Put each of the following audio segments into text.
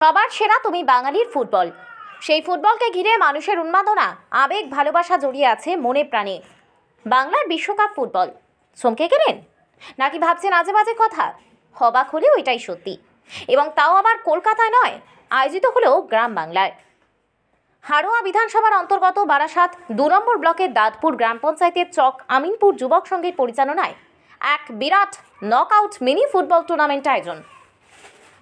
সবার সেরা তুমি বাঙালির ফুটবল। সেই ফুটবলকে ঘিরে মানুষের উন্মাদনা, আবেগ, ভালোবাসা জড়িয়ে আছে মনে প্রাণে। বাংলার বিশ্বকাপ ফুটবল চমকে গেলেন নাকি ভাবছেন আজে বাজে কথা? অবাক হলেও এটাই সত্যি, এবং তাও আবার কলকাতায় নয়, আয়োজিত হলো গ্রাম বাংলায়। হাড়োয়া বিধানসভার অন্তর্গত বারাসাত ২ নম্বর ব্লকের দাঁতপুর গ্রাম পঞ্চায়েতের চক আমিনপুর যুবক সংঘের পরিচালনায় এক বিরাট নকআউট মিনি ফুটবল টুর্নামেন্ট আয়োজন।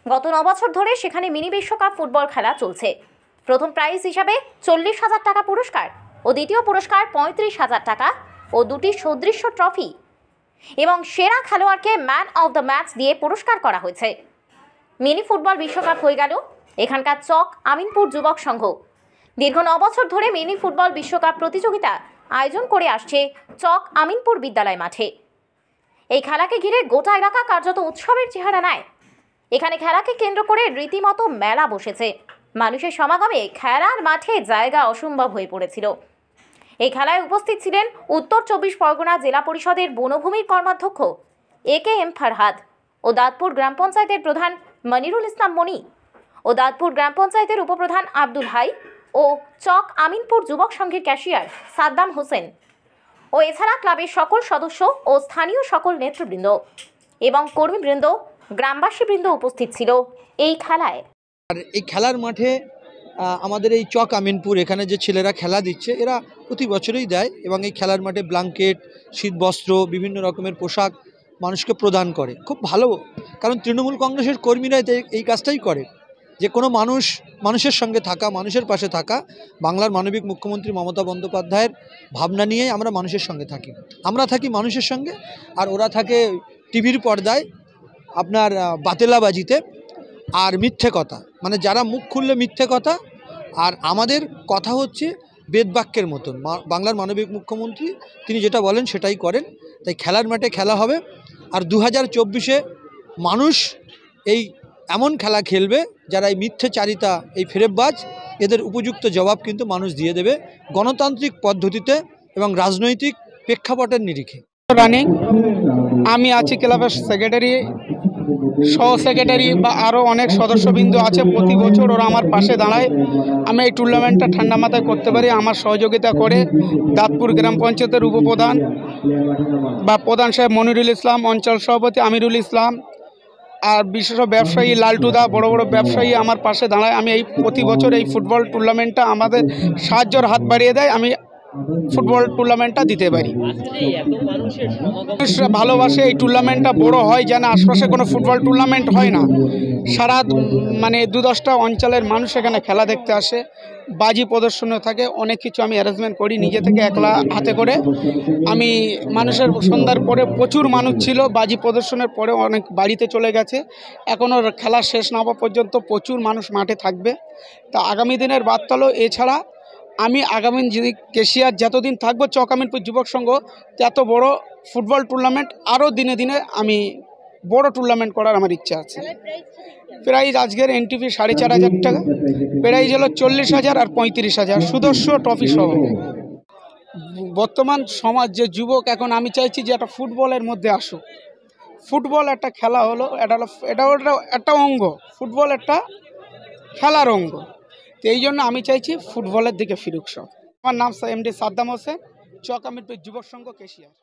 গত ৯ বছর ধরে সেখানে মিনি বিশ্বকাপ ফুটবল খেলা চলছে। প্রথম প্রাইজ হিসাবে ৪০,০০০ টাকা পুরস্কার ও দ্বিতীয় পুরস্কার ৩৫,০০০ টাকা ও ২টি সদৃশ্য ট্রফি, এবং সেরা খেলোয়াড়কে ম্যান অফ দ্য ম্যাচ দিয়ে পুরস্কার করা হয়েছে। মিনি ফুটবল বিশ্বকাপ হয়ে গেল এখানকার চক আমিনপুর যুবক সংঘ। দীর্ঘ ৯ বছর ধরে মিনি ফুটবল বিশ্বকাপ প্রতিযোগিতা আয়োজন করে আসছে চক আমিনপুর বিদ্যালয় মাঠে। এই খেলাকে ঘিরে গোটা এলাকা কার্যত উৎসবের চেহারা নেয়। এখানে খেলাকে কেন্দ্র করে রীতিমতো মেলা বসেছে। মানুষের সমাগমে খেলার মাঠে জায়গা অসম্ভব হয়ে পড়েছিল। এই খেলায় উপস্থিত ছিলেন উত্তর ২৪ পরগনা জেলা পরিষদের বনভূমির কর্মাধ্যক্ষ AKM ফারহাদ ও দাঁতপুর গ্রাম পঞ্চায়েতের প্রধান মনিরুল ইসলাম মনি ও দাঁতপুর গ্রাম পঞ্চায়েতের উপপ্রধান আব্দুল হাই ও চক আমিনপুর যুবক সংঘের ক্যাশিয়ার সাদ্দাম হোসেন ও এছাড়া ক্লাবের সকল সদস্য ও স্থানীয় সকল নেতৃবৃন্দ এবং কর্মীবৃন্দ, গ্রামবাসীবৃন্দ উপস্থিত ছিল এই খেলায়। আর এই খেলার মাঠে আমাদের এই চক আমিনপুর এখানে যে ছেলেরা খেলা দিচ্ছে, এরা প্রতি বছরই দেয়, এবং এই খেলার মাঠে ব্ল্যাঙ্কেট, শীতবস্ত্র, বিভিন্ন রকমের পোশাক মানুষকে প্রদান করে। খুব ভালো, কারণ তৃণমূল কংগ্রেসের কর্মীরা এই কাজটাই করে, যে কোনো মানুষের সঙ্গে থাকা, মানুষের পাশে থাকা। বাংলার মানবিক মুখ্যমন্ত্রী মমতা বন্দ্যোপাধ্যায়ের ভাবনা নিয়েই আমরা মানুষের সঙ্গে থাকি। আমরা থাকি মানুষের সঙ্গে, আর ওরা থাকে টিভির পর্দায় আপনার বাতেলাবাজিতে আর মিথ্যে কথা, মানে যারা মুখ খুললে মিথ্যে কথা, আর আমাদের কথা হচ্ছে বেদবাক্যের মতন। বাংলার মানবিক মুখ্যমন্ত্রী তিনি যেটা বলেন সেটাই করেন। তাই খেলার মাঠে খেলা হবে, আর ২০২৪-এ মানুষ এই এমন খেলা খেলবে যারা এই মিথ্যেচারিতা, এই ফেরেববাজ, এদের উপযুক্ত জবাব কিন্তু মানুষ দিয়ে দেবে গণতান্ত্রিক পদ্ধতিতে এবং রাজনৈতিক প্রেক্ষাপটের নিরিখে। রানিং আমি আছি ক্লাবের সেক্রেটারি, সহ সেক্রেটারি বা আরও অনেক সদস্যবৃন্দ আছে। প্রতি বছর ওরা আমার পাশে দাঁড়ায়। আমি এই টুর্নামেন্টটা ঠান্ডা মাথায় করতে পারি। আমার সহযোগিতা করে দাঁতপুর গ্রাম পঞ্চায়েতের উপপ্রধান বা প্রধান সাহেব মনিরুল ইসলাম, অঞ্চল সভাপতি আমিরুল ইসলাম, আর বিশেষ ব্যবসায়ী লালটুদা, বড় বড় ব্যবসায়ী আমার পাশে দাঁড়ায়। আমি এই প্রতি বছর এই ফুটবল টুর্নামেন্টটা আমাদের সাহায্যের হাত বাড়িয়ে দেয়, আমি ফুটবল টুর্নামেন্টটা দিতে পারি। ভালোবাসে এই টুর্নামেন্টটা বড় হয়, যেন আশপাশে কোনো ফুটবল টুর্নামেন্ট হয় না। সারা মানে ২-১০টা অঞ্চলের মানুষ এখানে খেলা দেখতে আসে। বাজি প্রদর্শনও থাকে, অনেক কিছু আমি অ্যারেঞ্জমেন্ট করি নিজে থেকে একলা হাতে করে। আমি মানুষের সন্ধ্যার পরে প্রচুর মানুষ ছিল, বাজি প্রদর্শনের পরে অনেক বাড়িতে চলে গেছে। এখনও খেলা শেষ না হওয়া পর্যন্ত প্রচুর মানুষ মাঠে থাকবে। তা আগামী দিনের বার্তা হলো, এছাড়া আমি আগামী কেশিয়ার যতদিন থাকবো চক আমিনপুর যুবক সংঘ, এত বড় ফুটবল টুর্নামেন্ট আরও দিনে দিনে আমি বড় টুর্নামেন্ট করার আমার ইচ্ছা আছে। প্রাইজ আজকের এনটিভি ৪,৫০০ টাকা, প্রাইজ হলো ৪০,০০০ আর ৩৫,০০০ সুদর্শ ট্রফি সহ। বর্তমান সমাজ যে যুবক, এখন আমি চাইছি যে একটা ফুটবলের মধ্যে আসুক। ফুটবল একটা খেলা হলো, এটা একটা অঙ্গ, ফুটবল একটা খেলার অঙ্গ। তো এই জন্য আমি চাইছি ফুটবলের দিকে ফিরুক সব। আমার নাম MD সাদ্দাম হোসেন, চক আমিনপুর যুবক সংঘ, কেশিয়ার।